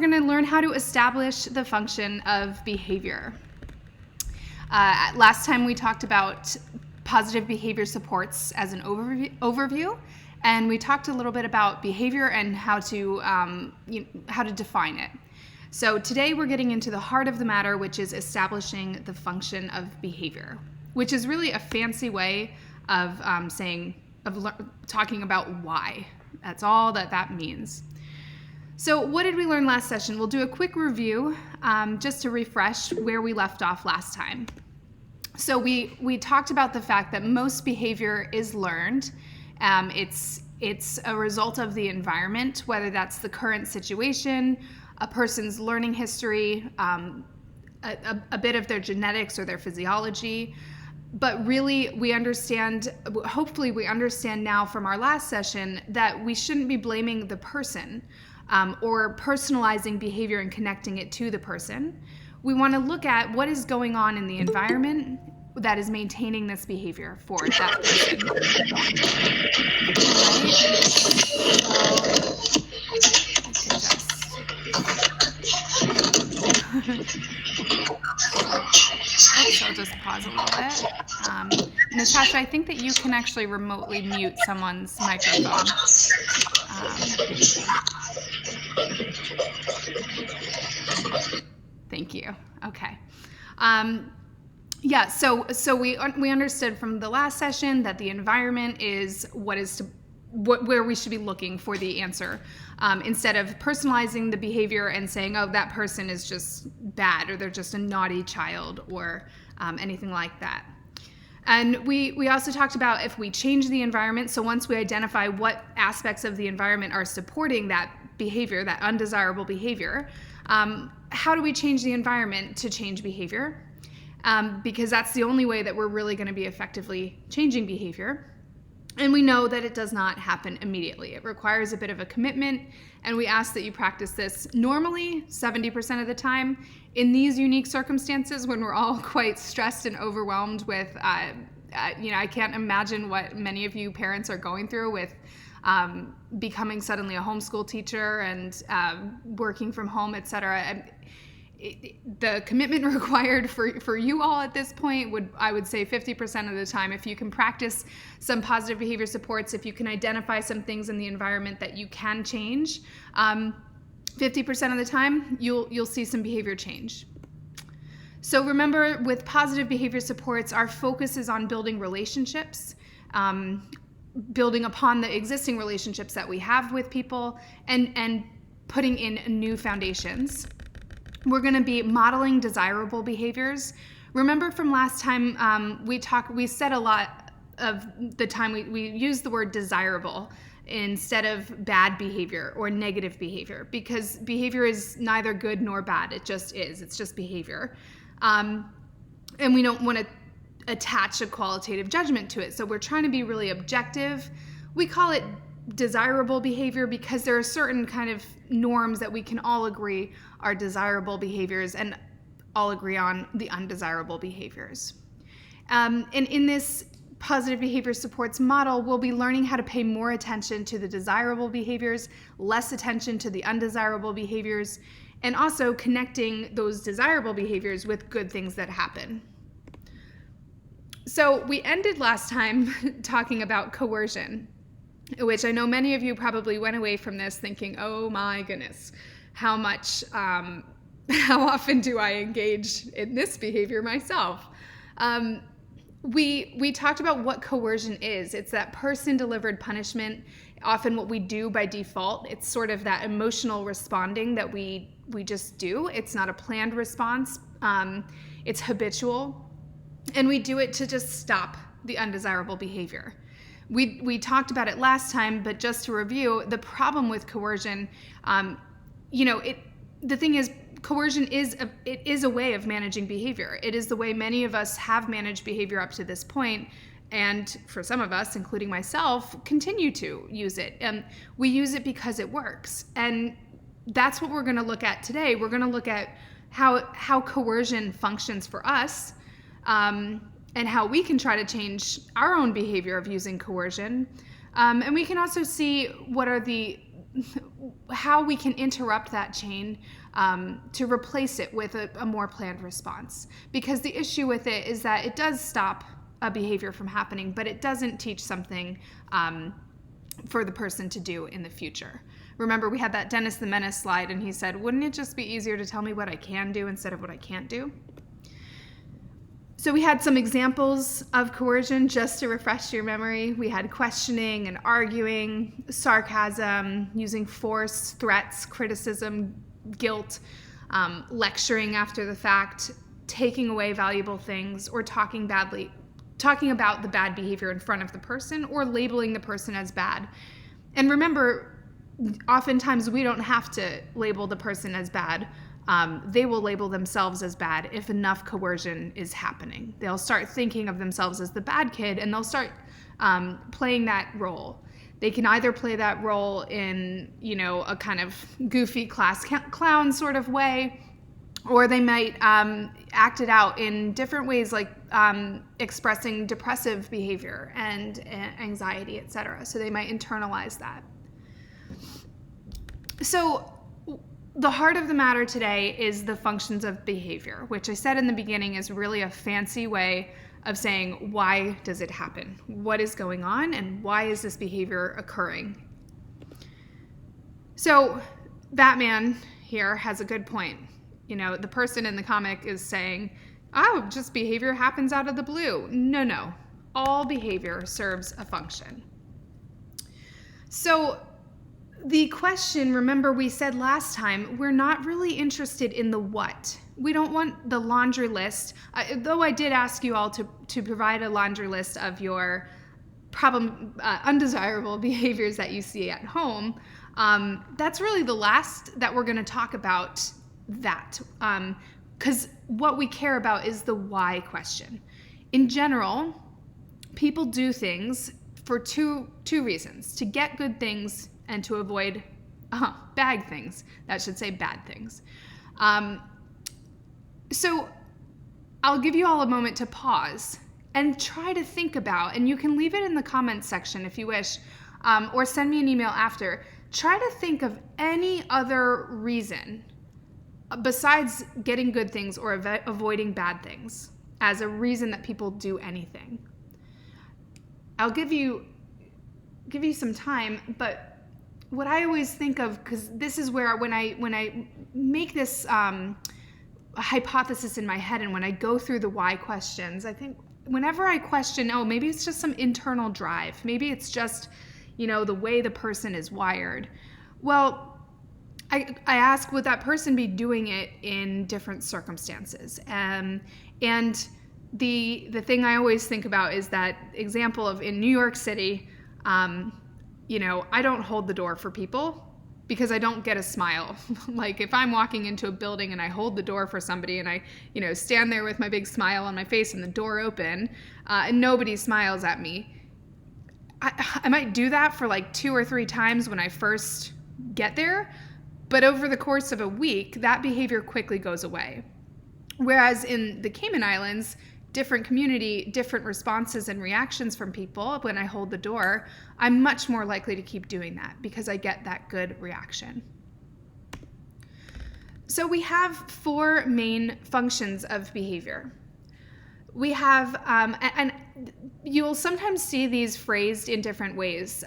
going to learn how to establish the function of behavior. Last time we talked about positive behavior supports as an overview, and we talked a little bit about behavior and how to define it. So today we're getting into the heart of the matter, which is establishing the function of behavior, which is really a fancy way of talking about why. That's all that means. So what did we learn last session? We'll do a quick review just to refresh where we left off last time. So we talked about the fact that most behavior is learned. It's a result of the environment, whether that's the current situation, a person's learning history, a bit of their genetics or their physiology. But really, hopefully we understand now from our last session that we shouldn't be blaming the person or personalizing behavior and connecting it to the person. We want to look at what is going on in the environment that is maintaining this behavior for that person. So I'll just pause a little bit. Natasha, I think that you can actually remotely mute someone's microphone. Thank you. Okay. So we understood from the last session that the environment is where we should be looking for the answer, instead of personalizing the behavior and saying, oh, that person is just bad, or they're just a naughty child, or anything like that. And we also talked about if we change the environment, so once we identify what aspects of the environment are supporting that behavior, that undesirable behavior, how do we change the environment to change behavior? Because that's the only way that we're really going to be effectively changing behavior. And we know that it does not happen immediately. It requires a bit of a commitment, and we ask that you practice this normally 70% of the time. In these unique circumstances, when we're all quite stressed and overwhelmed with, I can't imagine what many of you parents are going through with becoming suddenly a homeschool teacher and working from home, etc. The commitment required for you all at this point I would say 50% of the time. If you can practice some positive behavior supports, if you can identify some things in the environment that you can change, 50% of the time you'll see some behavior change. So remember, with positive behavior supports, our focus is on building relationships, building upon the existing relationships that we have with people, and putting in new foundations. We're going to be modeling desirable behaviors. Remember from last time, we said a lot of the time we used the word desirable instead of bad behavior or negative behavior, because behavior is neither good nor bad. It just is. It's just behavior. And we don't want to attach a qualitative judgment to it. So we're trying to be really objective. We call it desirable behavior because there are certain kind of norms that we can all agree are desirable behaviors and all agree on the undesirable behaviors. And in this positive behavior supports model, we'll be learning how to pay more attention to the desirable behaviors, less attention to the undesirable behaviors, and also connecting those desirable behaviors with good things that happen. So we ended last time talking about coercion, which I know many of you probably went away from this thinking, oh my goodness, how often do I engage in this behavior myself? We talked about what coercion is. It's that person-delivered punishment, often what we do by default. It's sort of that emotional responding that we just do. It's not a planned response. It's habitual. And we do it to just stop the undesirable behavior. We talked about it last time, but just to review, the problem with coercion, the thing is, coercion is a way of managing behavior. It is the way many of us have managed behavior up to this point, and for some of us, including myself, continue to use it. And we use it because it works. And that's what we're going to look at today. We're going to look at how coercion functions for us, and how we can try to change our own behavior of using coercion. And we can also see what are the how we can interrupt that chain to replace it with a more planned response. Because the issue with it is that it does stop a behavior from happening, but it doesn't teach something for the person to do in the future. Remember, we had that Dennis the Menace slide, and he said, wouldn't it just be easier to tell me what I can do instead of what I can't do? So we had some examples of coercion just to refresh your memory. We had questioning and arguing, sarcasm, using force, threats, criticism, guilt, lecturing after the fact, taking away valuable things, or talking about the bad behavior in front of the person, or labeling the person as bad. And remember, oftentimes we don't have to label the person as bad. They will label themselves as bad if enough coercion is happening. They'll start thinking of themselves as the bad kid, and they'll start playing that role. They can either play that role in, a kind of goofy class clown sort of way, or they might act it out in different ways, like expressing depressive behavior and anxiety, etc. So they might internalize that. So the heart of the matter today is the functions of behavior, which I said in the beginning is really a fancy way of saying, why does it happen? What is going on, and why is this behavior occurring? So Batman here has a good point. The person in the comic is saying, oh, just behavior happens out of the blue. No. All behavior serves a function. So the question, remember we said last time, we're not really interested in the what. We don't want the laundry list, though I did ask you all to provide a laundry list of your undesirable behaviors that you see at home. That's really the last that we're going to talk about that, because what we care about is the why question. In general, people do things for two reasons: to get good things and to avoid bad things. That should say bad things. So I'll give you all a moment to pause and try to think about, and you can leave it in the comments section if you wish, or send me an email after. Try to think of any other reason besides getting good things or avoiding bad things as a reason that people do anything. I'll give you some time, but what I always think of, because this is where when I make this hypothesis in my head, and when I go through the why questions, I think whenever I question, maybe it's just some internal drive, maybe it's just the way the person is wired. Well, I ask, would that person be doing it in different circumstances? And the thing I always think about is that example of in New York City, I don't hold the door for people because I don't get a smile. Like if I'm walking into a building and I hold the door for somebody and I, stand there with my big smile on my face and the door open, and nobody smiles at me, I might do that for like 2 or 3 times when I first get there, but over the course of a week, that behavior quickly goes away. Whereas in the Cayman Islands, different community, different responses and reactions from people. When I hold the door, I'm much more likely to keep doing that because I get that good reaction. So we have 4 main functions of behavior. We have, and you'll sometimes see these phrased in different ways,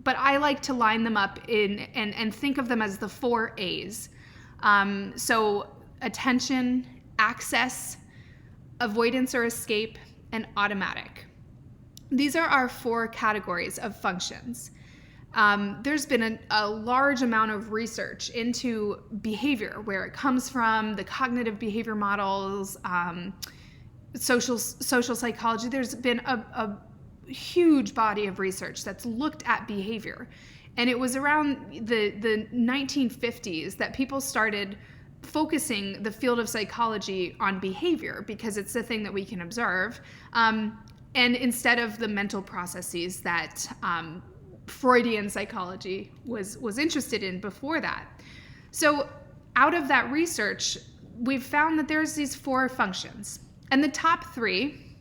but I like to line them up and think of them as the 4 A's. So attention, access, avoidance or escape, and automatic. These are our 4 categories of functions. There's been a large amount of research into behavior, where it comes from, the cognitive behavior models, social psychology. There's been a huge body of research that's looked at behavior. And it was around the 1950s that people started focusing the field of psychology on behavior because it's the thing that we can observe, and instead of the mental processes that Freudian psychology was interested in before that. So out of that research, we've found that there's these 4 functions. And the top 3,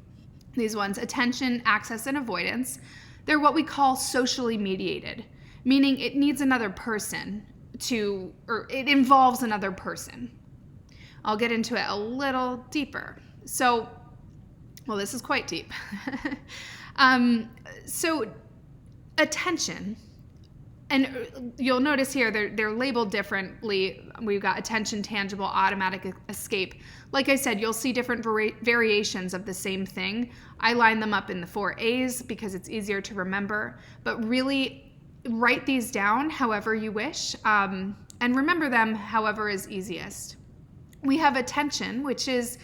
these ones, attention, access, and avoidance, they're what we call socially mediated. meaning it needs another person or it involves another person. I'll get into it a little deeper. So, well, this is quite deep. So attention, and you'll notice here they're labeled differently. We've got attention, tangible, automatic, escape. Like I said, you'll see different variations of the same thing. I line them up in the 4 A's because it's easier to remember, but really write these down however you wish, and remember them however is easiest. We have attention, which is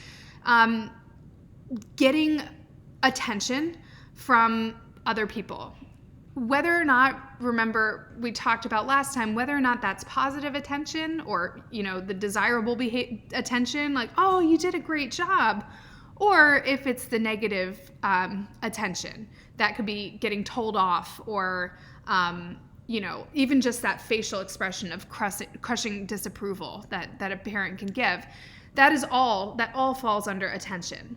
getting attention from other people. Whether or not, remember we talked about last time, whether or not that's positive attention or, the desirable attention, like, oh, you did a great job. Or if it's the negative attention, that could be getting told off or, even just that facial expression of crushing disapproval that a parent can give. That all falls under attention.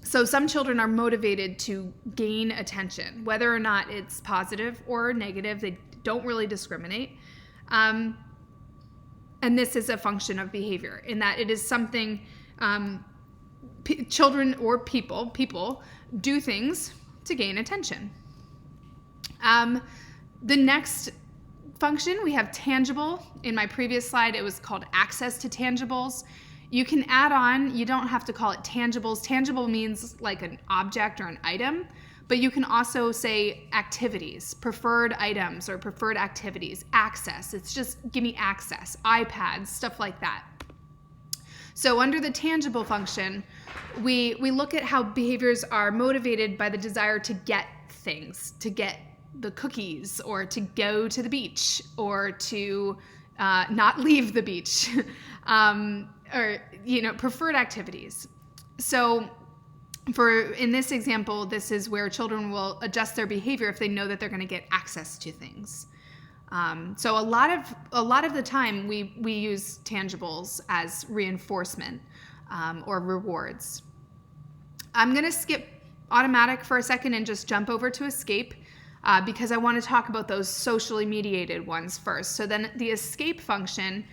So some children are motivated to gain attention, whether or not it's positive or negative. They don't really discriminate. And this is a function of behavior in that it is something children or people do things to gain attention. The next function, we have tangible. In my previous slide, it was called access to tangibles. You can add on, you don't have to call it tangibles. Tangible means like an object or an item, but you can also say activities, preferred items or preferred activities, access. It's just give me access, iPads, stuff like that. So under the tangible function, we look at how behaviors are motivated by the desire to get things, to get the cookies or to go to the beach or to not leave the beach. Or preferred activities. So in this example, this is where children will adjust their behavior if they know that they're going to get access to things. So a lot of the time we use tangibles as reinforcement or rewards. I'm going to skip automatic for a second and just jump over to escape because I want to talk about those socially mediated ones first. So then the escape function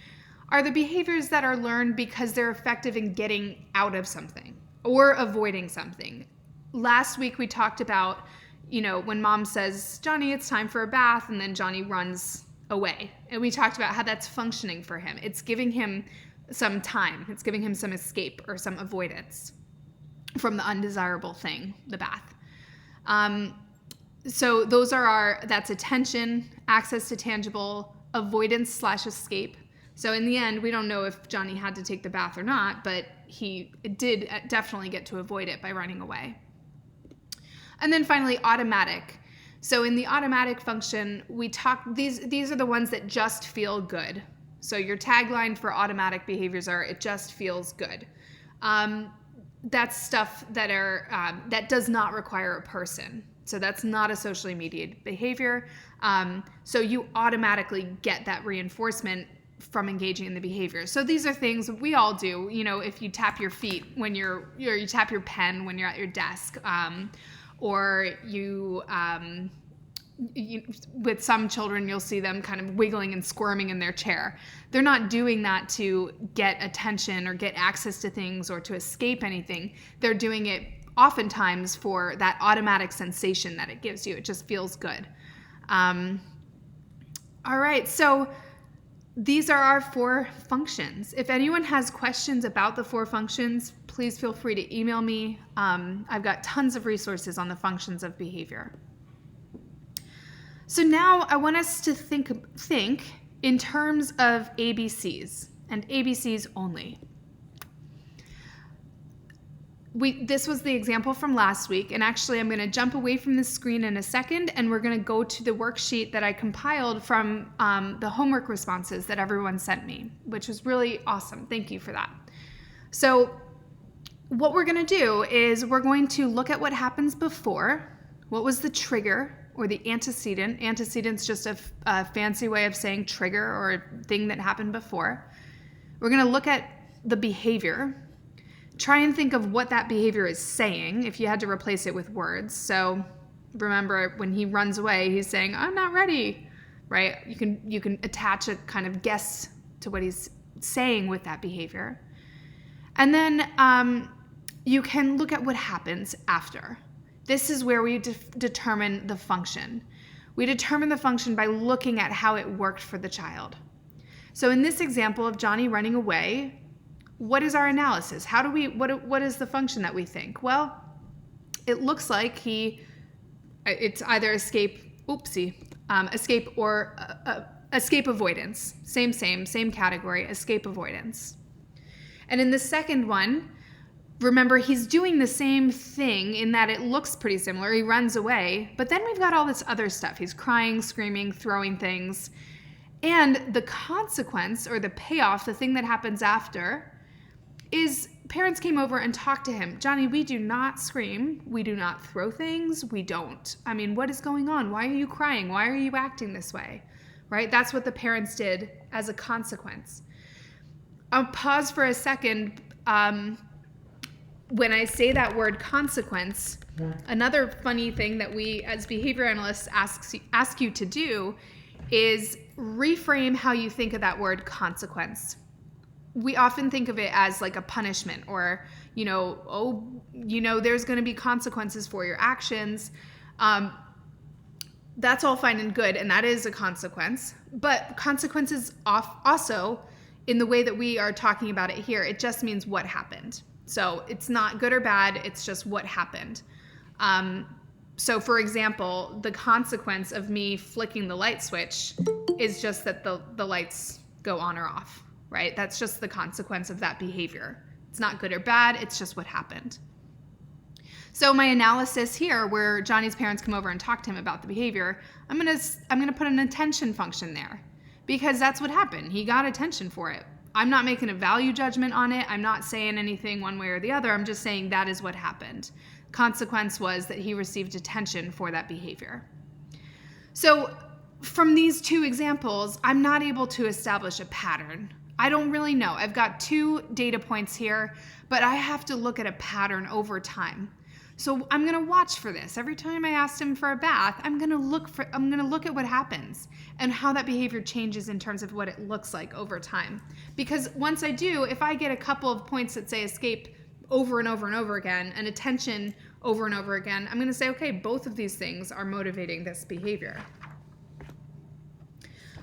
are the behaviors that are learned because they're effective in getting out of something or avoiding something. Last week we talked about, when mom says, Johnny, it's time for a bath, and then Johnny runs away. And we talked about how that's functioning for him. It's giving him some time. It's giving him some escape or some avoidance from the undesirable thing, the bath. So those are that's attention, access to tangible, avoidance/escape. So in the end, we don't know if Johnny had to take the bath or not, but he did definitely get to avoid it by running away. And then finally, automatic. So in the automatic function, these are the ones that just feel good. So your tagline for automatic behaviors are, it just feels good. That's stuff that does not require a person. So that's not a socially mediated behavior. So you automatically get that reinforcement from engaging in the behavior. So these are things we all do. If you tap your feet when you tap your pen when you're at your desk, or you with some children, you'll see them kind of wiggling and squirming in their chair. They're not doing that to get attention or get access to things or to escape anything. They're doing it oftentimes for that automatic sensation that it gives you. It just feels good. All right, so these are our 4 functions. If anyone has questions about the 4 functions, please feel free to email me. I've got tons of resources on the functions of behavior. So now I want us to think in terms of ABCs and ABCs only. This was the example from last week, and actually I'm going to jump away from the screen in a second, and we're going to go to the worksheet that I compiled from the homework responses that everyone sent me, which was really awesome. Thank you for that. So what we're going to do is we're going to look at what happens before. What was the trigger or the antecedent? Antecedent's just a fancy way of saying trigger or a thing that happened before. We're going to look at the behavior. Try and think of what that behavior is saying if you had to replace it with words. So remember, when he runs away, he's saying, I'm not ready. right? You can attach a kind of guess to what he's saying with that behavior. And then you can look at what happens after. This is where we determine the function. We determine the function by looking at how it worked for the child. So in this example of Johnny running away, what is our analysis? What is the function that we think? Well, it looks like it's either escape or escape avoidance. Same category, escape avoidance. And in the second one, remember, he's doing the same thing in that it looks pretty similar. He runs away, but then we've got all this other stuff. He's crying, screaming, throwing things. And the consequence or the payoff, the thing that happens after, is parents came over and talked to him. Johnny, we do not scream. We do not throw things. We don't. I mean, what is going on? Why are you crying? Why are you acting this way? Right? That's what the parents did as a consequence. I'll pause for a second. When I say that word consequence, another funny thing that we as behavior analysts ask you to do is reframe how you think of that word consequence. We often think of it as like a punishment or, there's going to be consequences for your actions. That's all fine and good, and that is a consequence. But consequences also, in the way that we are talking about it here, it just means what happened. So it's not good or bad, it's just what happened. So for example, the consequence of me flicking the light switch is just that the lights go on or off, right? That's just the consequence of that behavior. It's not good or bad, it's just what happened. So my analysis here, where Johnny's parents come over and talk to him about the behavior, I'm gonna put an attention function there because that's what happened. He got attention for it. I'm not making a value judgment on it. I'm not saying anything one way or the other. I'm just saying that is what happened. Consequence was that he received attention for that behavior. So from these two examples, I'm not able to establish a pattern. I don't really know. I've got 2 data points here, but I have to look at a pattern over time. So I'm going to watch for this. Every time I asked him for a bath, I'm going to look at what happens and how that behavior changes in terms of what it looks like over time. Because once I do, if I get a couple of points that say escape over and over and over again and attention over and over again, I'm going to say, okay, both of these things are motivating this behavior.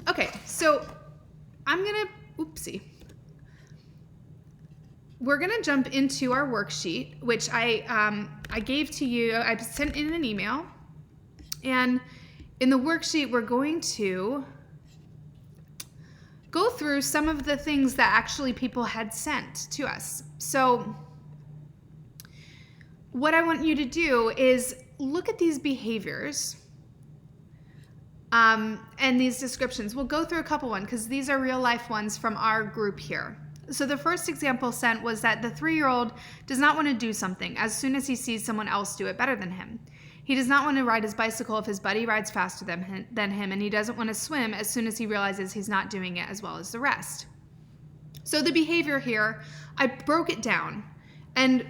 Okay, so we're going to jump into our worksheet, which I gave to you. I sent in an email. And in the worksheet, we're going to go through some of the things that actually people had sent to us. So what I want you to do is look at these behaviors and these descriptions. We'll go through a couple ones because these are real life ones from our group here. So the first example sent was that the 3-year-old does not want to do something as soon as he sees someone else do it better than him. He does not want to ride his bicycle if his buddy rides faster than him, and he doesn't want to swim as soon as he realizes he's not doing it as well as the rest. So the behavior here, I broke it down, and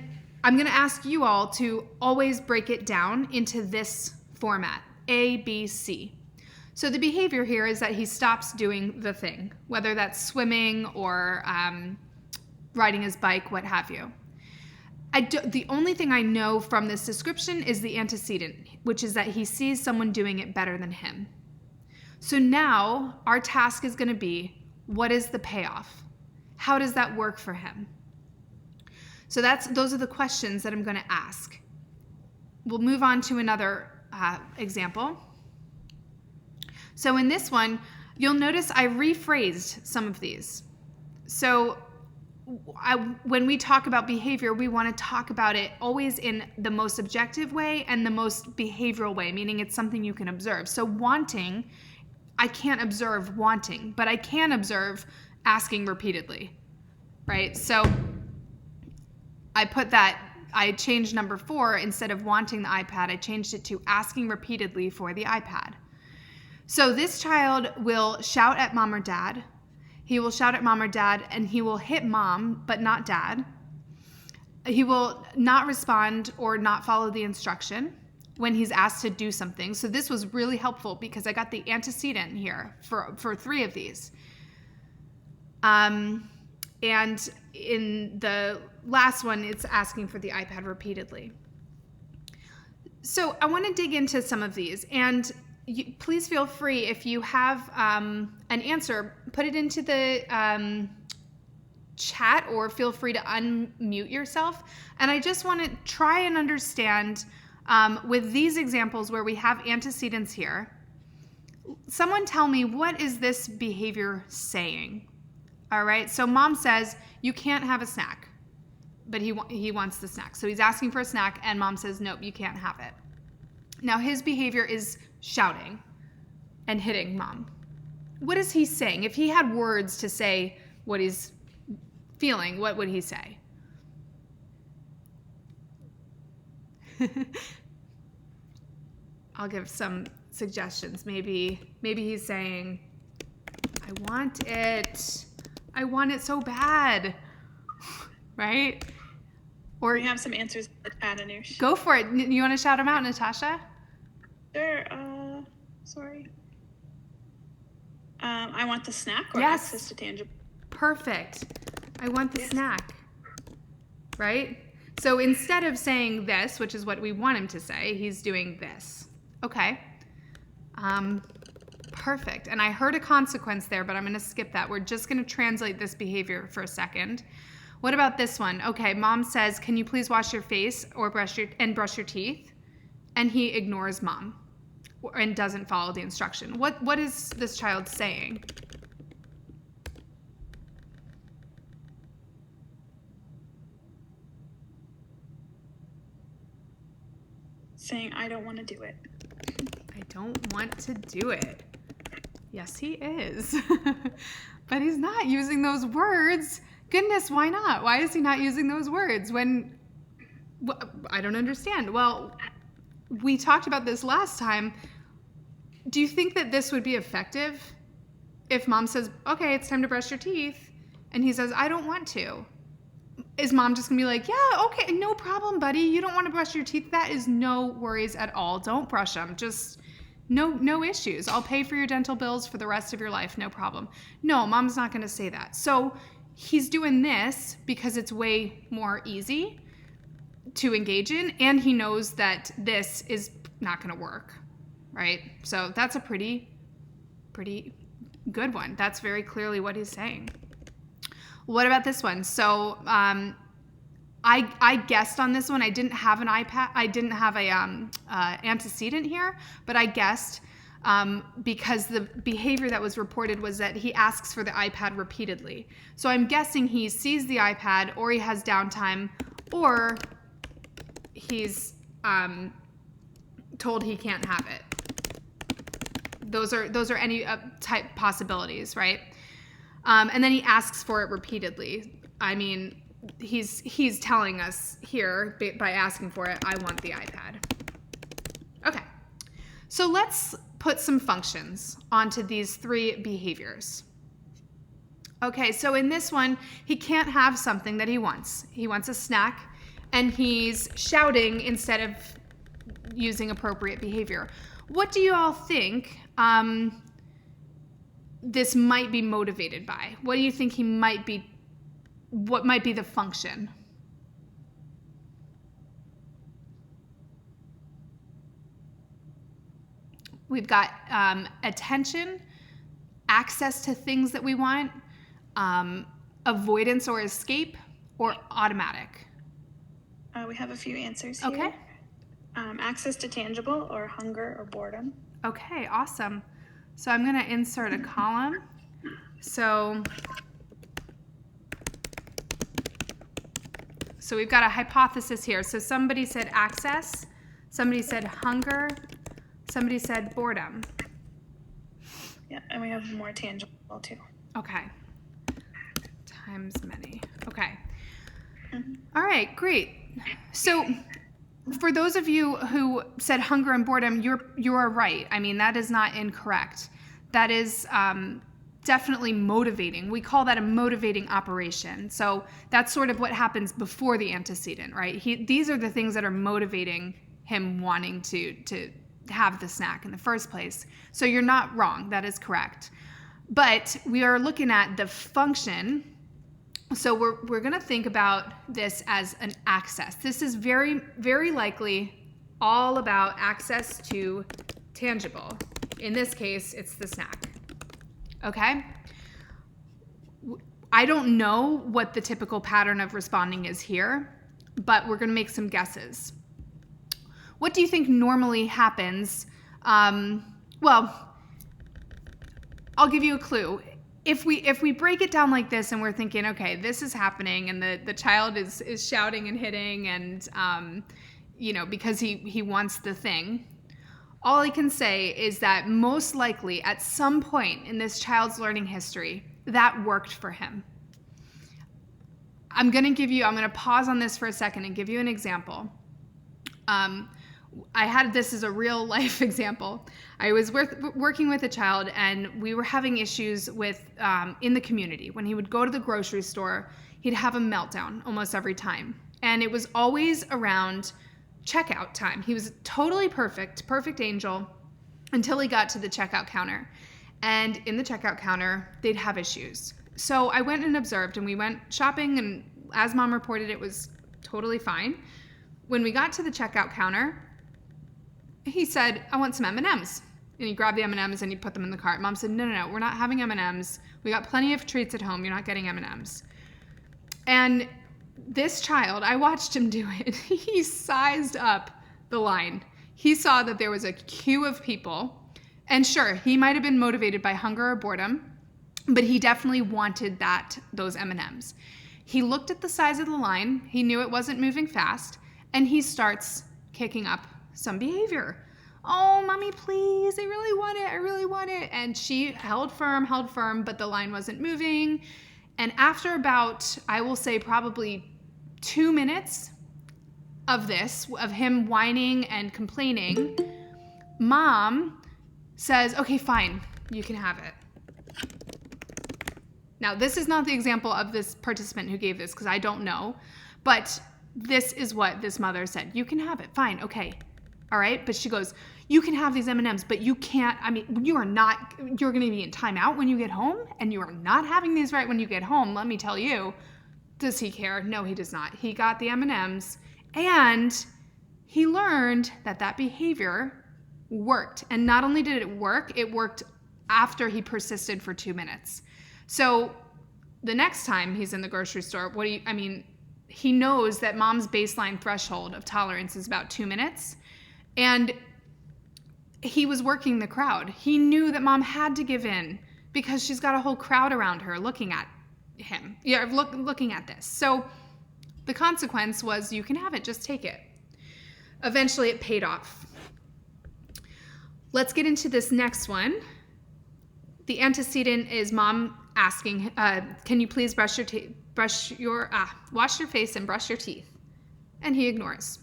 I'm going to ask you all to always break it down into this format, A, B, C. So the behavior here is that he stops doing the thing, whether that's swimming or riding his bike, what have you. The only thing I know from this description is the antecedent, which is that he sees someone doing it better than him. So now our task is going to be, what is the payoff? How does that work for him? So those are the questions that I'm going to ask. We'll move on to another example. So in this one, you'll notice I rephrased some of these. So when we talk about behavior, we want to talk about it always in the most objective way and the most behavioral way, meaning it's something you can observe. So wanting, I can't observe wanting, but I can observe asking repeatedly, right? So I changed number 4, instead of wanting the iPad, I changed it to asking repeatedly for the iPad. So this child will shout at mom or dad. He will shout at mom or dad, and he will hit mom, but not dad. He will not respond or not follow the instruction. when he's asked to do something. So this was really helpful because I got the antecedent here for 3 of these. And in the last one, it's asking for the iPad repeatedly. So I want to dig into some of these, and please feel free, if you have an answer, put it into the chat, or feel free to unmute yourself. And I just want to try and understand with these examples where we have antecedents here, someone tell me, what is this behavior saying? All right, so mom says, you can't have a snack, but he wants the snack. So he's asking for a snack, and mom says, nope, you can't have it. Now his behavior is shouting and hitting mom. What is he saying? If he had words to say what he's feeling, what would he say? I'll give some suggestions. Maybe he's saying, I want it so bad, right? Or we have some answers in the chat, Anush. Go for it. You want to shout them out, Natasha? Sure. Sorry. I want the snack, or yes. access to tangible. Perfect. I want the snack. Right? So instead of saying this, which is what we want him to say, he's doing this. Okay. Perfect. And I heard a consequence there, but I'm going to skip that. We're just going to translate this behavior for a second. What about this one? Okay, mom says, can you please wash your face or brush your teeth? And he ignores mom and doesn't follow the instruction. What is this child saying? Saying, I don't want to do it. I don't want to do it. Yes, he is. But he's not using those words. Goodness, why not? Why is he not using those words when, I don't understand. Well, we talked about this last time. Do you think that this would be effective if mom says, okay, it's time to brush your teeth, and he says, I don't want to? Is mom just gonna be like, yeah, okay, no problem, buddy. You don't want to brush your teeth? That is no worries at all. Don't brush them. Just no issues. I'll pay for your dental bills for the rest of your life. No problem. No, mom's not gonna say that. So he's doing this because it's way more easy to engage in, and he knows that this is not going to work, right? So that's a pretty good one. That's very clearly what he's saying. What about this one? So I guessed on this one. I didn't have an iPad. I didn't have a antecedent here, but I guessed because the behavior that was reported was that he asks for the iPad repeatedly. So I'm guessing he sees the iPad, or he has downtime, or he's told he can't have it. Those are any type possibilities, right? And then he asks for it repeatedly. I mean, he's telling us here by asking for it, I want the iPad. Okay, so let's put some functions onto these 3 behaviors. Okay, so in this one, he can't have something that he wants. He wants a snack, and he's shouting instead of using appropriate behavior. What do you all think this might be motivated by? What do you think what might be the function? We've got attention, access to things that we want, avoidance or escape, or automatic. We have a few answers here. Okay. Access to tangible, or hunger, or boredom. Okay, awesome. So I'm going to insert a column. So we've got a hypothesis here. So somebody said access, somebody said hunger, somebody said boredom. Yeah, and we have more tangible too. Okay. Times many. Okay. Mm-hmm. All right, great. So for those of you who said hunger and boredom, you're right. I mean, that is not incorrect. That is definitely motivating. We call that a motivating operation. So that's sort of what happens before the antecedent, right? These are the things that are motivating him wanting to have the snack in the first place. So you're not wrong. That is correct. But we are looking at the function. So we're going to think about this as an access. This is very, very likely all about access to tangible. In this case, it's the snack. Okay? I don't know what the typical pattern of responding is here, but we're going to make some guesses. What do you think normally happens? Well, I'll give you a clue. If we break it down like this and we're thinking, okay, this is happening and the child is shouting and hitting and, because he wants the thing, all I can say is that most likely at some point in this child's learning history, that worked for him. I'm going to pause on this for a second and give you an example. I had this as a real life example. I was working with a child and we were having issues with in the community. When he would go to the grocery store, he'd have a meltdown almost every time. And it was always around checkout time. He was totally perfect angel until he got to the checkout counter. And in the checkout counter, they'd have issues. So I went and observed and we went shopping, and as Mom reported, it was totally fine. When we got to the checkout counter, he said, I want some M&Ms. And he grabbed the M&Ms and he put them in the cart. Mom said, no, we're not having M&Ms. We got plenty of treats at home. You're not getting M&Ms. And this child, I watched him do it. He sized up the line. He saw that there was a queue of people. And sure, he might have been motivated by hunger or boredom, but he definitely wanted those M&Ms. He looked at the size of the line. He knew it wasn't moving fast. And he starts kicking up some behavior. Oh, mommy, please, I really want it. And she held firm, but the line wasn't moving. And after about, I will say probably 2 minutes of him whining and complaining, Mom says, okay, fine, you can have it. Now, this is not the example of this participant who gave this because I don't know, but this is what this mother said. You can have it, fine, okay. All right, but she goes, you can have these M&Ms, but you can't, you're going to be in timeout when you get home, and you are not having these right when you get home, let me tell you. Does he care? No, he does not. He got the M&Ms, and he learned that behavior worked. And not only did it worked after he persisted for 2 minutes. So the next time he's in the grocery store, he knows that Mom's baseline threshold of tolerance is about 2 minutes. And he was working the crowd. He knew that Mom had to give in because she's got a whole crowd around her looking at him. Yeah, looking at this. So the consequence was, you can have it, just take it. Eventually it paid off. Let's get into this next one. The antecedent is Mom asking, can you please wash your face and brush your teeth? And he ignores.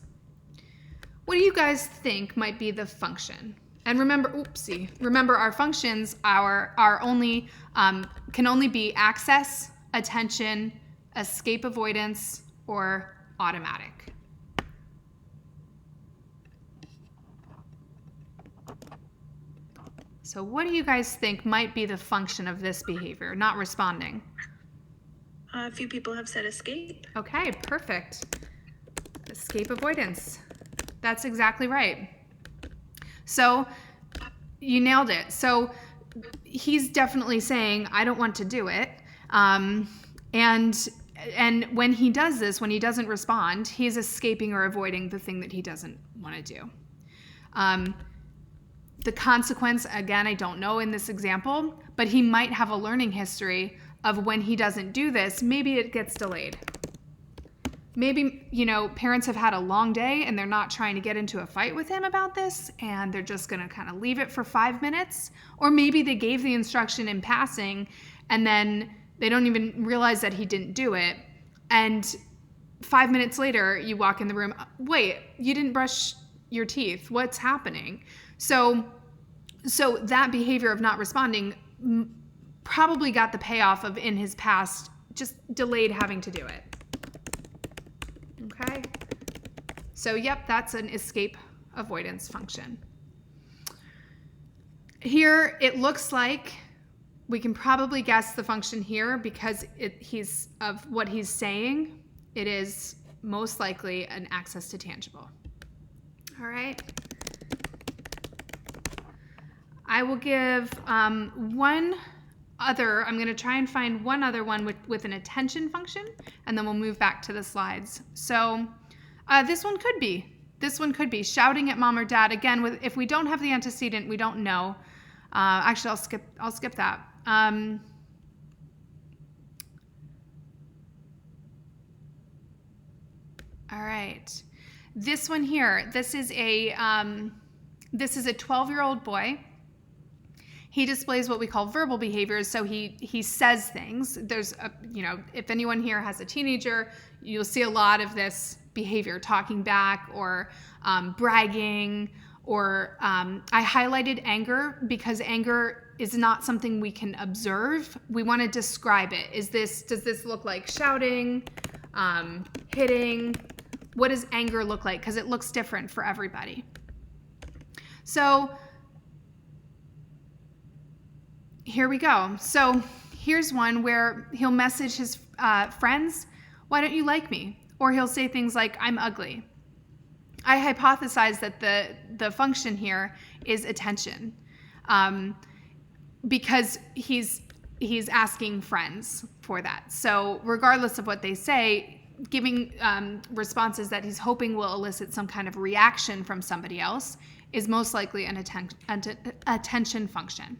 What do you guys think might be the function? And remember our functions are only can only be access, attention, escape avoidance, or automatic. So what do you guys think might be the function of this behavior, not responding? A few people have said escape. Okay, perfect. Escape avoidance. That's exactly right. So you nailed it. So he's definitely saying, I don't want to do it. And when he does this, when he doesn't respond, he's escaping or avoiding the thing that he doesn't want to do. The consequence, again, I don't know in this example, but he might have a learning history of when he doesn't do this, maybe it gets delayed. Maybe, parents have had a long day and they're not trying to get into a fight with him about this and they're just going to kind of leave it for 5 minutes. Or maybe they gave the instruction in passing and then they don't even realize that he didn't do it. And 5 minutes later, you walk in the room, wait, you didn't brush your teeth. What's happening? So that behavior of not responding probably got the payoff of in his past just delayed having to do it. Okay? So, yep, that's an escape avoidance function. Here, it looks like we can probably guess the function here because of what he's saying. It is most likely an access to tangible. All right. I will give one other, I'm going to try and find one other one with an attention function, and then we'll move back to the slides. So this one could be shouting at mom or dad. Again, if we don't have the antecedent, we don't know. Actually, I'll skip that. All right. This one here, this is a 12-year-old boy. He displays what we call verbal behaviors. So he says things. There's if anyone here has a teenager, you'll see a lot of this behavior, talking back or bragging, or I highlighted anger because anger is not something we can observe. We want to describe it. Does this look like shouting, hitting? What does anger look like? Because it looks different for everybody. So here we go. So here's one where he'll message his friends, "Why don't you like me?" Or he'll say things like, "I'm ugly." I hypothesize that the function here is attention, because he's asking friends for that. So regardless of what they say, giving responses that he's hoping will elicit some kind of reaction from somebody else is most likely an attention function.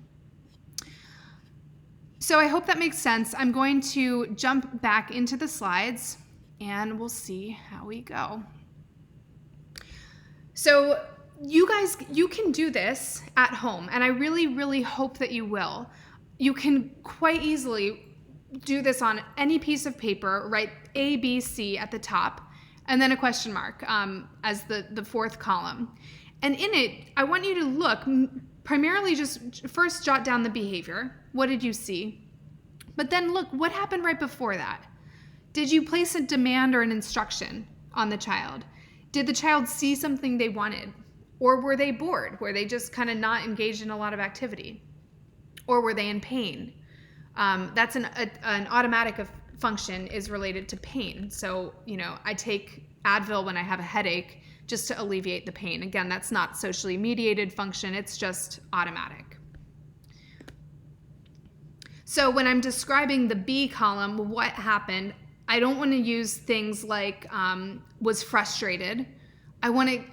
So I hope that makes sense. I'm going to jump back into the slides and we'll see how we go. So you guys, you can do this at home, and I really, really hope that you will. You can quite easily do this on any piece of paper, write A, B, C at the top, and then a question mark as the fourth column. And in it, I want you to look, primarily just first jot down the behavior. What did you see? But then look, what happened right before that? Did you place a demand or an instruction on the child? Did the child see something they wanted? Or were they bored? Were they just kind of not engaged in a lot of activity? Or were they in pain? That's an automatic function is related to pain. So, I take Advil when I have a headache just to alleviate the pain. Again, that's not socially mediated function. It's just automatic. So when I'm describing the B column, what happened, I don't want to use things like was frustrated. I want to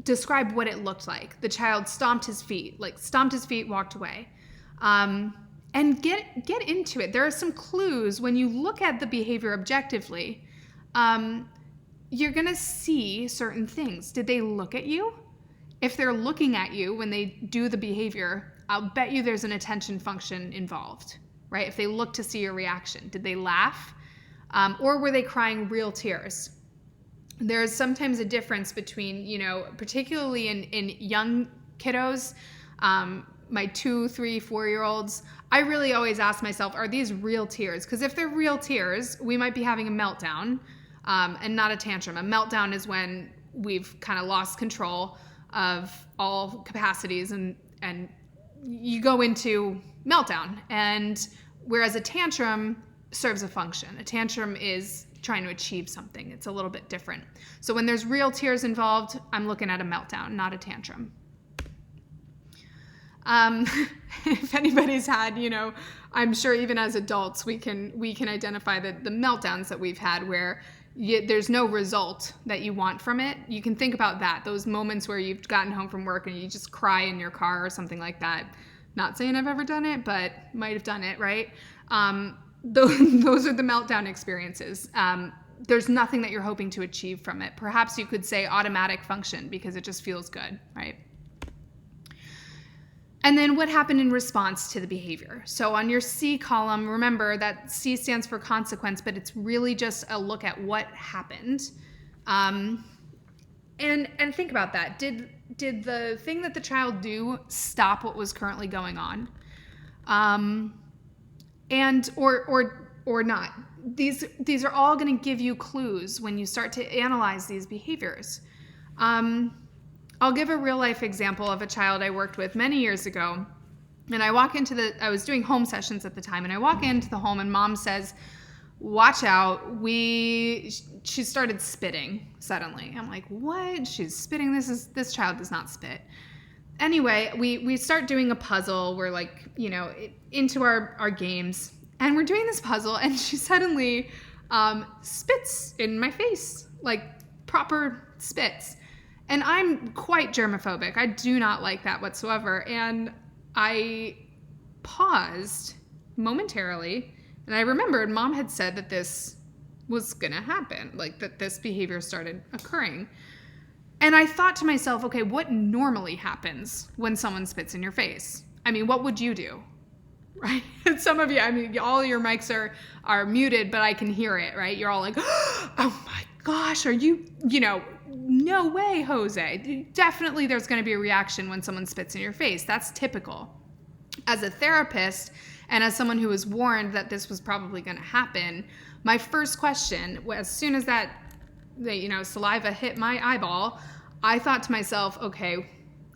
describe what it looked like. The child stomped his feet, walked away. And get into it. There are some clues when you look at the behavior objectively. You're going to see certain things. Did they look at you? If they're looking at you when they do the behavior, I'll bet you there's an attention function involved, right? If they look to see your reaction, did they laugh? Or were they crying real tears? There's sometimes a difference between, particularly in young kiddos, my 2, 3, 4-year-olds, I really always ask myself, are these real tears? Because if they're real tears, we might be having a meltdown and not a tantrum. A meltdown is when we've kind of lost control of all capacities and you go into meltdown. And whereas a tantrum serves a function. A tantrum is trying to achieve something. It's a little bit different. So when there's real tears involved, I'm looking at a meltdown, not a tantrum. If anybody's had, I'm sure even as adults, we can identify the meltdowns that we've had where there's no result that you want from it. You can think about that, those moments where you've gotten home from work and you just cry in your car or something like that. Not saying I've ever done it, but might have done it, right? Those are the meltdown experiences. There's nothing that you're hoping to achieve from it. Perhaps you could say automatic function because it just feels good, right? And then what happened in response to the behavior? So on your C column, remember that C stands for consequence, but it's really just a look at what happened. And think about that. Did the thing that the child do stop what was currently going on? And or not. These are all going to give you clues when you start to analyze these behaviors. I'll give a real life example of a child I worked with many years ago. And I was doing home sessions at the time, and I walk into the home and mom says, watch out, she started spitting suddenly. I'm like, what? She's spitting? This child does not spit. Anyway, we start doing a puzzle. We're like, into our games, and we're doing this puzzle, and she suddenly spits in my face, like proper spits. And I'm quite germophobic. I do not like that whatsoever. And I paused momentarily, and I remembered mom had said that this was gonna happen, like that this behavior started occurring. And I thought to myself, okay, what normally happens when someone spits in your face? I mean, what would you do? Right? And some of you, I mean, all your mics are muted, but I can hear it, right? You're all like, oh my gosh, are you, no way, Jose. Definitely there's going to be a reaction when someone spits in your face. That's typical. As a therapist and as someone who was warned that this was probably going to happen, my first question, as soon as that saliva hit my eyeball, I thought to myself, okay,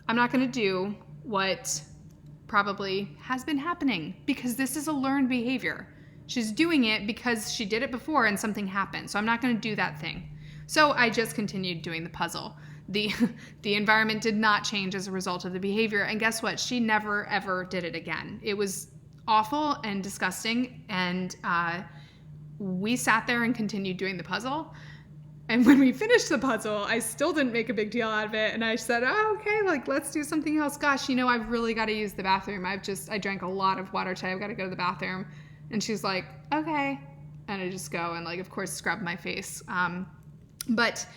I'm not going to do what probably has been happening, because this is a learned behavior. She's doing it because she did it before and something happened. So I'm not going to do that thing. So I just continued doing the puzzle. The environment did not change as a result of the behavior. And guess what? She never, ever did it again. It was awful and disgusting. And we sat there and continued doing the puzzle. And when we finished the puzzle, I still didn't make a big deal out of it. And I said, oh, okay, let's do something else. Gosh, I've really got to use the bathroom. I drank a lot of water today. I've got to go to the bathroom. And she's like, okay. And I just go and of course, scrub my face. But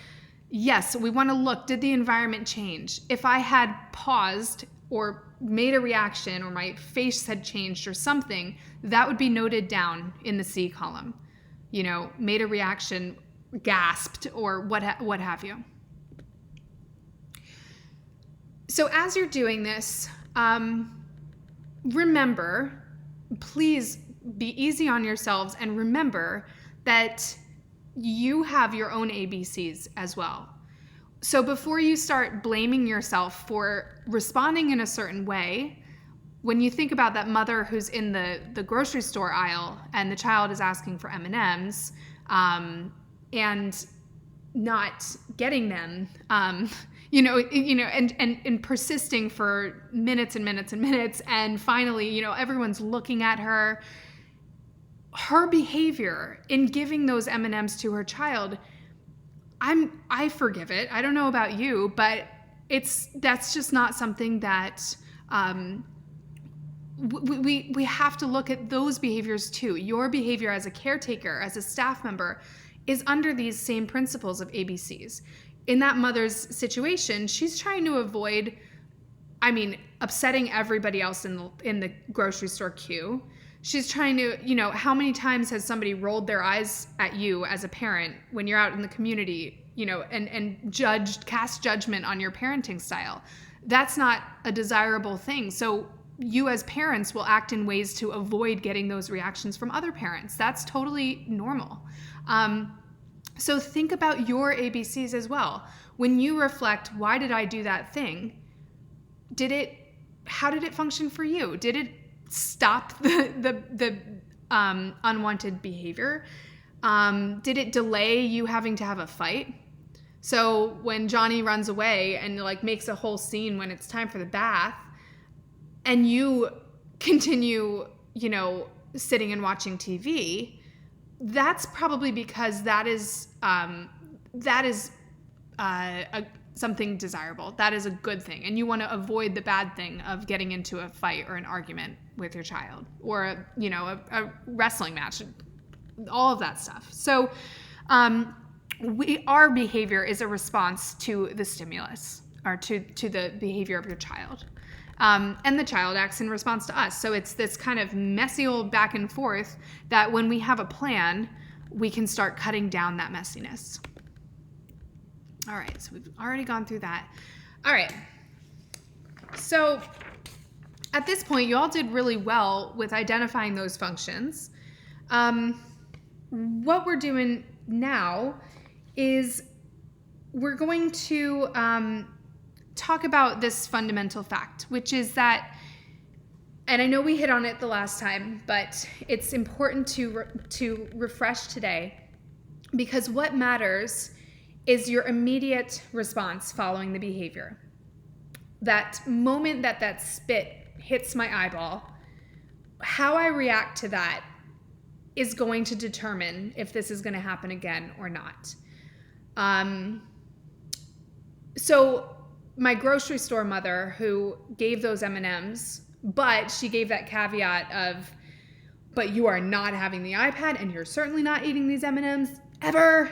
yes, we want to look, did the environment change? If I had paused or made a reaction, or my face had changed or something, that would be noted down in the C column. Made a reaction, gasped, or what have you. So as you're doing this, remember, please be easy on yourselves, and remember that you have your own ABCs as well. So before you start blaming yourself for responding in a certain way, when you think about that mother who's in the grocery store aisle and the child is asking for M&Ms and not getting them, and persisting for minutes and minutes and minutes, and finally, everyone's looking at her. Her behavior in giving those M&Ms to her child, I forgive it. I don't know about you, but that's just not something that we have to look at those behaviors too. Your behavior as a caretaker, as a staff member, is under these same principles of ABCs. In that mother's situation, she's trying to avoid, upsetting everybody else in the grocery store queue. She's trying to, how many times has somebody rolled their eyes at you as a parent when you're out in the community, and cast judgment on your parenting style? That's not a desirable thing. So you as parents will act in ways to avoid getting those reactions from other parents. That's totally normal. So think about your ABCs as well. When you reflect, why did I do that thing? How did it function for you? Did it stop the unwanted behavior? Did it delay you having to have a fight? So when Johnny runs away and makes a whole scene when it's time for the bath, and you continue, sitting and watching TV, that's probably because that is something desirable. That is a good thing. And you want to avoid the bad thing of getting into a fight or an argument with your child, or a wrestling match, all of that stuff. So our behavior is a response to the stimulus, or to the behavior of your child. And the child acts in response to us. So it's this kind of messy old back and forth that when we have a plan, we can start cutting down that messiness. All right, so we've already gone through that. All right, so at this point, you all did really well with identifying those functions. What we're doing now is we're going to talk about this fundamental fact, which is that, and I know we hit on it the last time, but it's important to refresh today, because what matters is your immediate response following the behavior. That moment that spit hits my eyeball, how I react to that is going to determine if this is going to happen again or not. So my grocery store mother, who gave those M&Ms, but she gave that caveat of, but you are not having the iPad and you're certainly not eating these M&Ms ever,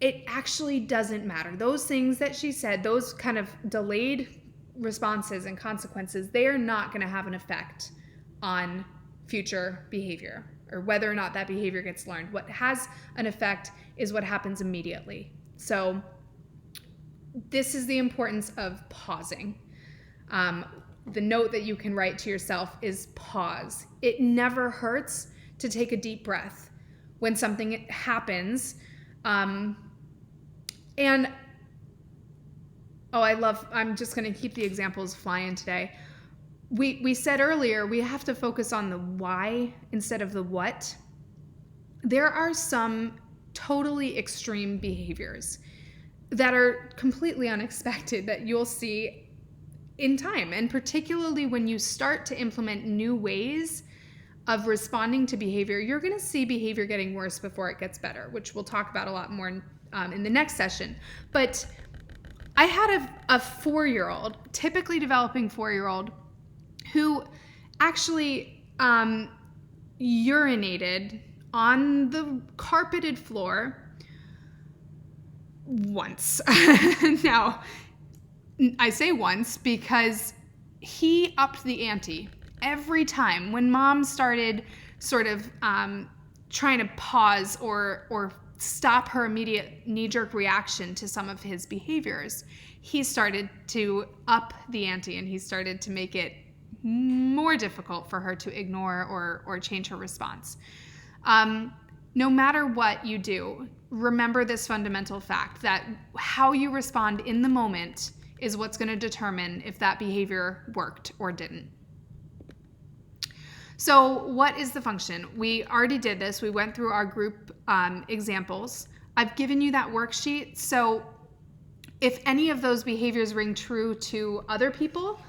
it actually doesn't matter. Those things that she said, those kind of delayed responses and consequences, they are not going to have an effect on future behavior or whether or not that behavior gets learned. What has an effect is what happens immediately. So this is the importance of pausing. The note that you can write to yourself is pause. It never hurts to take a deep breath when something happens. I'm just going to keep the examples flying today. We said earlier, we have to focus on the why instead of the what. There are some totally extreme behaviors that are completely unexpected that you'll see in time. And particularly when you start to implement new ways of responding to behavior, you're going to see behavior getting worse before it gets better, which we'll talk about a lot more in the next session. But I had a 4-year-old, typically developing 4-year-old, who actually urinated on the carpeted floor once. Now, I say once because he upped the ante every time when mom started sort of trying to pause or stop her immediate knee-jerk reaction to some of his behaviors. He started to up the ante and he started to make it more difficult for her to ignore or change her response. No matter what you do, remember this fundamental fact that how you respond in the moment is what's going to determine if that behavior worked or didn't. So what is the function? We already did this. We went through our group examples. I've given you that worksheet. So if any of those behaviors ring true to other people,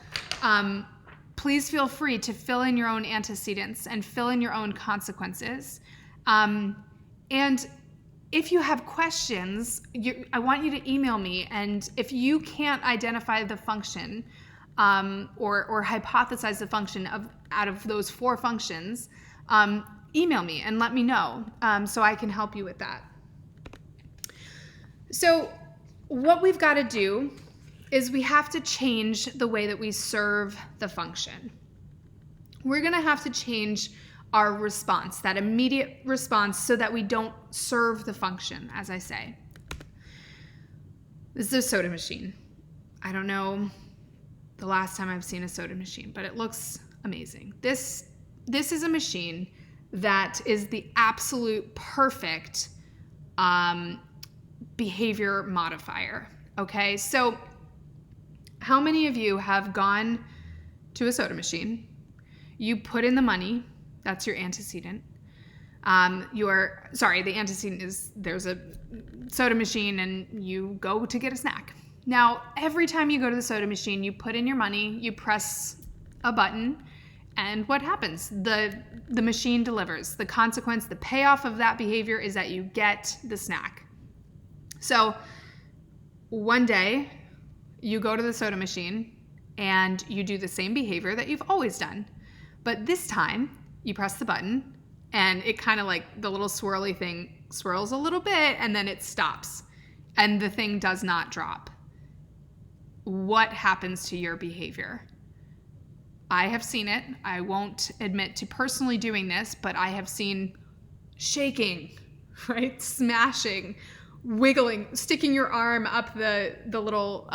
please feel free to fill in your own antecedents and fill in your own consequences. And if you have questions, I want you to email me. And if you can't identify the function or hypothesize the function out of those 4 functions, email me and let me know so I can help you with that. So what we've got to do is we have to change the way that we serve the function. We're going to have to change our response, that immediate response, so that we don't serve the function, as I say. This is a soda machine. I don't know the last time I've seen a soda machine, but it looks amazing. This is a machine that is the absolute perfect behavior modifier. Okay, so how many of you have gone to a soda machine? You put in the money. That's your antecedent. The antecedent is there's a soda machine and you go to get a snack. Now, every time you go to the soda machine, you put in your money, you press a button, and what happens? The machine delivers. The consequence, the payoff of that behavior is that you get the snack. So one day you go to the soda machine and you do the same behavior that you've always done. But this time you press the button and it kind of like the little swirly thing swirls a little bit and then it stops and the thing does not drop. What happens to your behavior? I have seen it. I won't admit to personally doing this, but I have seen shaking, right? Smashing, wiggling, sticking your arm up the little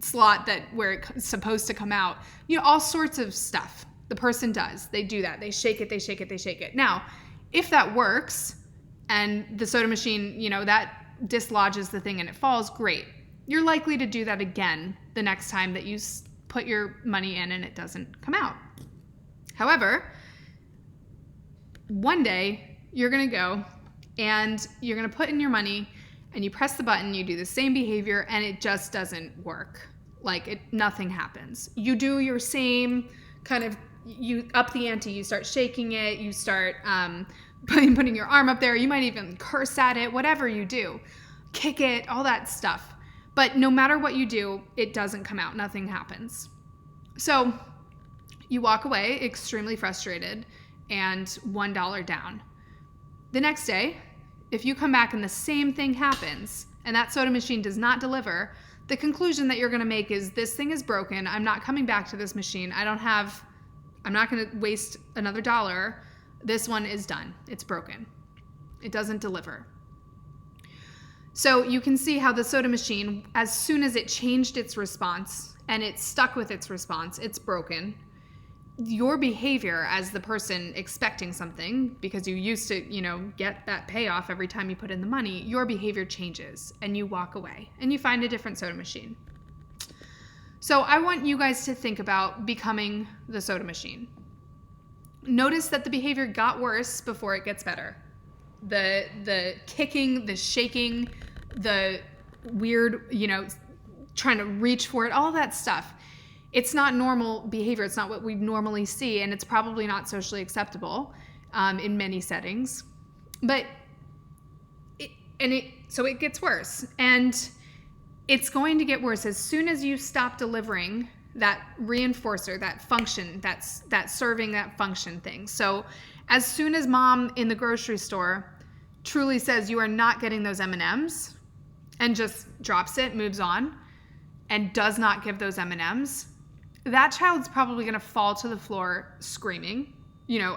slot where it's supposed to come out. All sorts of stuff. The person does. They do that. They shake it, they shake it, they shake it. Now, if that works and the soda machine, that dislodges the thing and it falls, great. you're likely to do that again the next time that you put your money in and it doesn't come out. However, one day you're going to go and you're going to put in your money and you press the button, you do the same behavior, and it just doesn't work. Nothing happens. You do your same kind of, you up the ante, you start shaking it, you start putting your arm up there, you might even curse at it, whatever you do, kick it, all that stuff. But no matter what you do, it doesn't come out, nothing happens. So you walk away extremely frustrated and $1 down. The next day, if you come back and the same thing happens and that soda machine does not deliver, the conclusion that you're going to make is, this thing is broken. I'm not coming back to this machine. I'm not going to waste another $1. This one is done. It's broken. It doesn't deliver. So you can see how the soda machine, as soon as it changed its response and it stuck with its response, it's broken. Your behavior as the person expecting something, because you used to, get that payoff every time you put in the money, your behavior changes and you walk away and you find a different soda machine. So I want you guys to think about becoming the soda machine. Notice that the behavior got worse before it gets better. The kicking, the shaking, the weird, trying to reach for it, all that stuff. It's not normal behavior. It's not what we normally see, and it's probably not socially acceptable in many settings. But so it gets worse, and it's going to get worse as soon as you stop delivering that reinforcer, that function, that serving, that function thing. So as soon as mom in the grocery store truly says you are not getting those M&Ms and just drops it, moves on, and does not give those M&Ms, that child's probably going to fall to the floor screaming,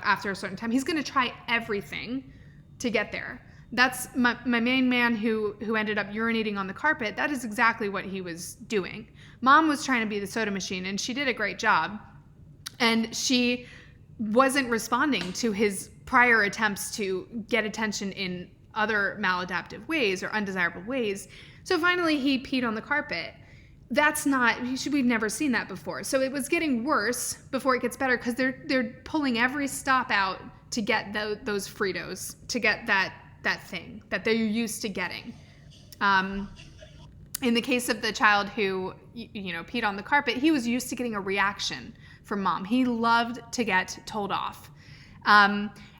after a certain time. He's going to try everything to get there. That's my main man who ended up urinating on the carpet. That is exactly what he was doing. Mom was trying to be the soda machine, and she did a great job. And she wasn't responding to his prior attempts to get attention in other maladaptive ways or undesirable ways. So finally he peed on the carpet. We've never seen that before. So it was getting worse before it gets better, because they're pulling every stop out to get those Fritos, to get that thing that they're used to getting. In the case of the child who peed on the carpet, he was used to getting a reaction from mom. He loved to get told off.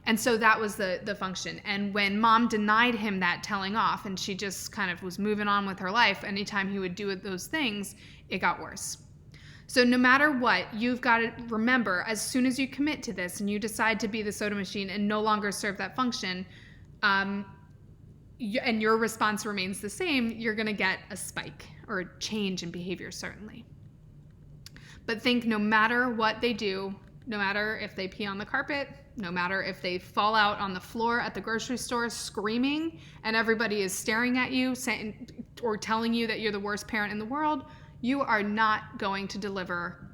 And so that was the function. And when mom denied him that telling off, and she just kind of was moving on with her life, anytime he would do those things, it got worse. So no matter what, you've got to remember, as soon as you commit to this and you decide to be the soda machine and no longer serve that function, and your response remains the same, you're going to get a spike or a change in behavior, certainly. But think, no matter what they do, no matter if they pee on the carpet, no matter if they fall out on the floor at the grocery store screaming and everybody is staring at you or telling you that you're the worst parent in the world, you are not going to deliver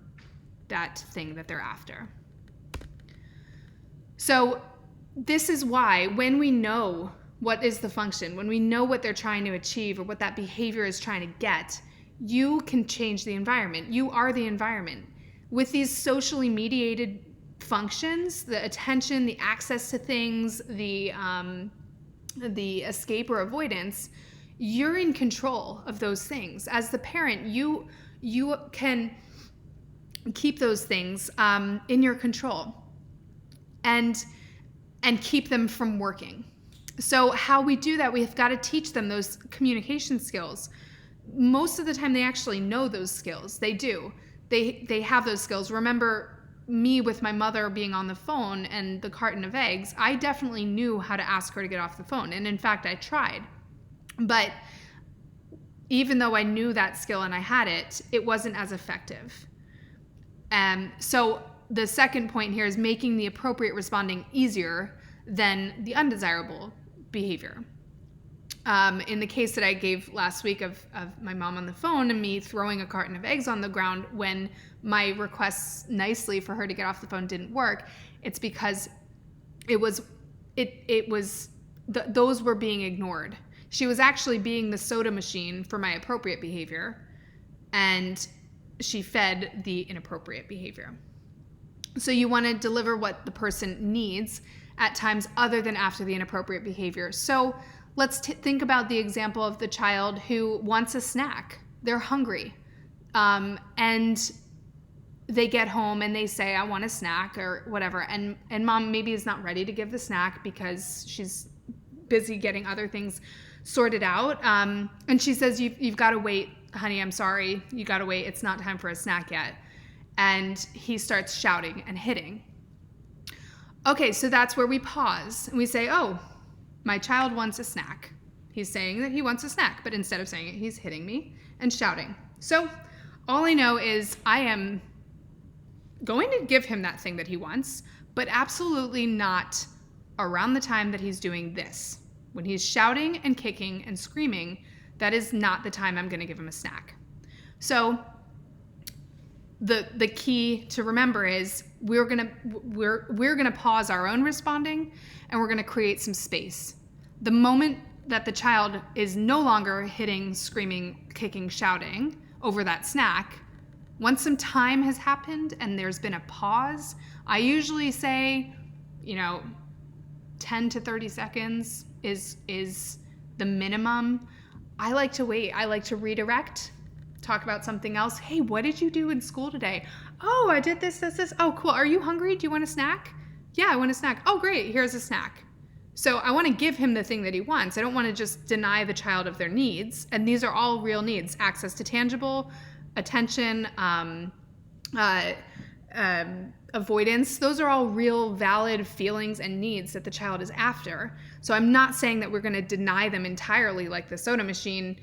that thing that they're after. So this is why, when we know what is the function, when we know what they're trying to achieve or what that behavior is trying to get, you can change the environment. You are the environment. With these socially mediated functions, the attention, the access to things, the escape or avoidance, you're in control of those things. As the parent, you can keep those things in your control and keep them from working. So how we do that, we've got to teach them those communication skills. Most of the time they actually know those skills. They do. They have those skills. Remember me with my mother being on the phone and the carton of eggs, I definitely knew how to ask her to get off the phone. And in fact, I tried. But even though I knew that skill and I had it, it wasn't as effective. So the second point here is making the appropriate responding easier than the undesirable behavior. In the case that I gave last week of my mom on the phone and me throwing a carton of eggs on the ground when my requests nicely for her to get off the phone didn't work, it's because those were being ignored. She was actually being the soda machine for my appropriate behavior, and she fed the inappropriate behavior. So you want to deliver what the person needs at times other than after the inappropriate behavior. So let's think about the example of the child who wants a snack. They're hungry, and they get home and they say, I want a snack or whatever. And mom maybe is not ready to give the snack because she's busy getting other things sorted out. And she says, you've got to wait, honey, I'm sorry. You got to wait. It's not time for a snack yet. And he starts shouting and hitting. Okay, so that's where we pause and we say, oh, my child wants a snack. He's saying that he wants a snack, but instead of saying it, he's hitting me and shouting. So all I know is I am going to give him that thing that he wants, but absolutely not around the time that he's doing this. When he's shouting and kicking and screaming, that is not the time I'm going to give him a snack. So the key to remember is we're gonna pause our own responding, and we're gonna create some space. The moment that the child is no longer hitting, screaming, kicking, shouting over that snack, once some time has happened and there's been a pause, I usually say, 10 to 30 seconds is the minimum. I like to wait. I like to redirect, talk about something else. Hey, what did you do in school today? Oh, I did this. Oh, cool. Are you hungry? Do you want a snack? Yeah, I want a snack. Oh, great. Here's a snack. So I want to give him the thing that he wants. I don't want to just deny the child of their needs. And these are all real needs: access to tangible, attention, avoidance. Those are all real, valid feelings and needs that the child is after. So I'm not saying that we're going to deny them entirely, like the soda machine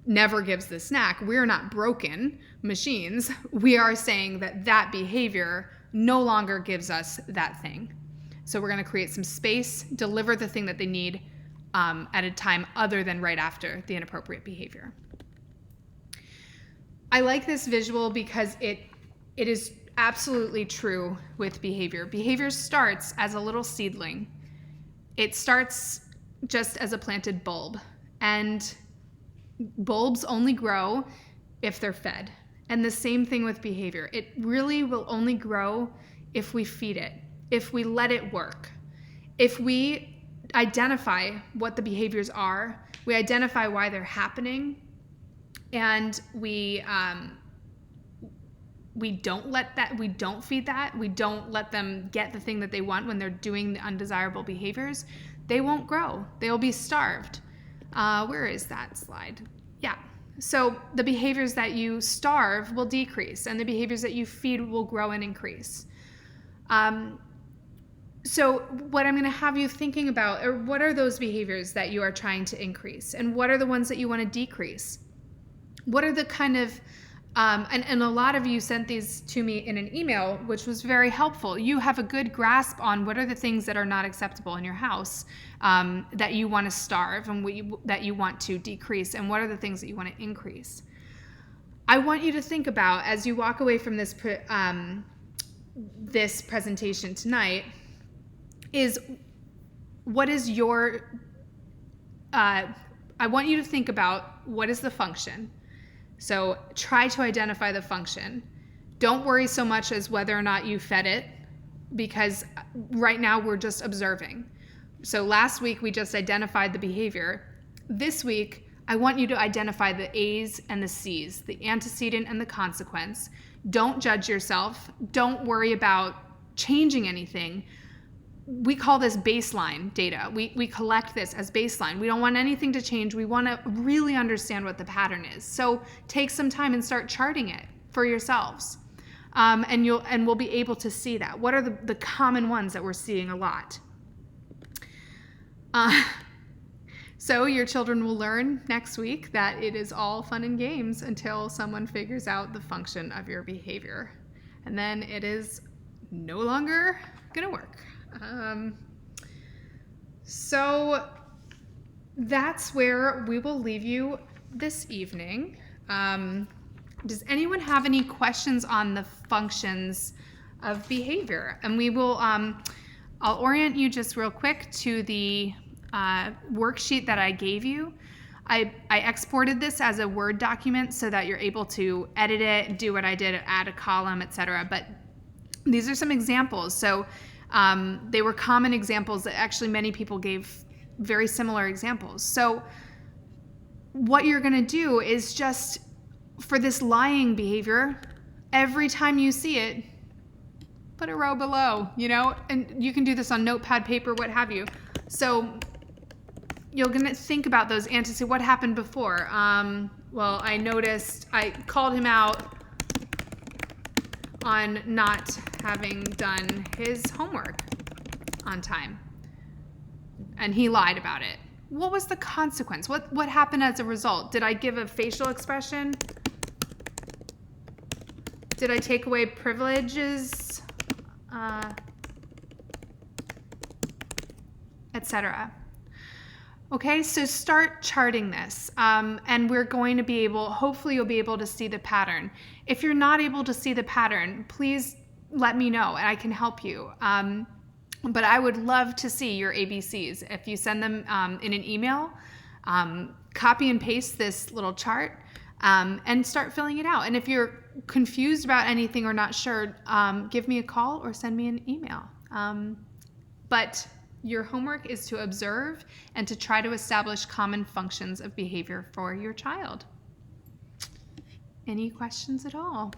never gives the snack. We're not broken machines. We are saying that behavior no longer gives us that thing. So we're going to create some space, deliver the thing that they need at a time other than right after the inappropriate behavior. I like this visual because it is absolutely true with behavior. Behavior starts as a little seedling. It starts just as a planted bulb, and bulbs only grow if they're fed. And the same thing with behavior. It really will only grow if we feed it, if we let it work. If we identify what the behaviors are, we identify why they're happening, and we don't feed that, we don't let them get the thing that they want when they're doing the undesirable behaviors, they won't grow. They'll be starved. Where is that slide? Yeah. So the behaviors that you starve will decrease, and the behaviors that you feed will grow and increase. So what I'm going to have you thinking about are, what are those behaviors that you are trying to increase, and what are the ones that you want to decrease? What are the kind of, and a lot of you sent these to me in an email, which was very helpful. You have a good grasp on what are the things that are not acceptable in your house, that you want to starve and that you want to decrease, and what are the things that you want to increase. I want you to think about, as you walk away from this presentation tonight, is what is your, I want you to think about what is the function. So try to identify the function. Don't worry so much as whether or not you fed it, because right now we're just observing. So last week we just identified the behavior. This week, I want you to identify the A's and the C's, the antecedent and the consequence. Don't judge yourself. Don't worry about changing anything. We call this baseline data. We collect this as baseline. We don't want anything to change. We want to really understand what the pattern is. So take some time and start charting it for yourselves. And we'll be able to see that. What are the common ones that we're seeing a lot? So your children will learn next week that it is all fun and games until someone figures out the function of your behavior. And then it is no longer going to work. So that's where we will leave you this evening. Does anyone have any questions on the functions of behavior? And we will, I'll orient you just real quick to the worksheet that I gave you. I exported this as a Word document so that you're able to edit it, do what I did, add a column, etc. But these are some examples. So they were common examples that actually many people gave very similar examples. So what you're going to do is just, for this lying behavior, every time you see it, put a row below, and you can do this on notepad, paper, what have you. So you're going to think about those antecedents. What happened before? Well, I noticed I called him out on not having done his homework on time, and he lied about it. What was the consequence? What happened as a result? Did I give a facial expression? Did I take away privileges? Etc. Okay, so start charting this, and we're going to be able, hopefully you'll be able to see the pattern. If you're not able to see the pattern, please let me know and I can help you. But I would love to see your ABCs. If you send them in an email, copy and paste this little chart and start filling it out. And if you're confused about anything or not sure, give me a call or send me an email. But your homework is to observe and to try to establish common functions of behavior for your child. Any questions at all?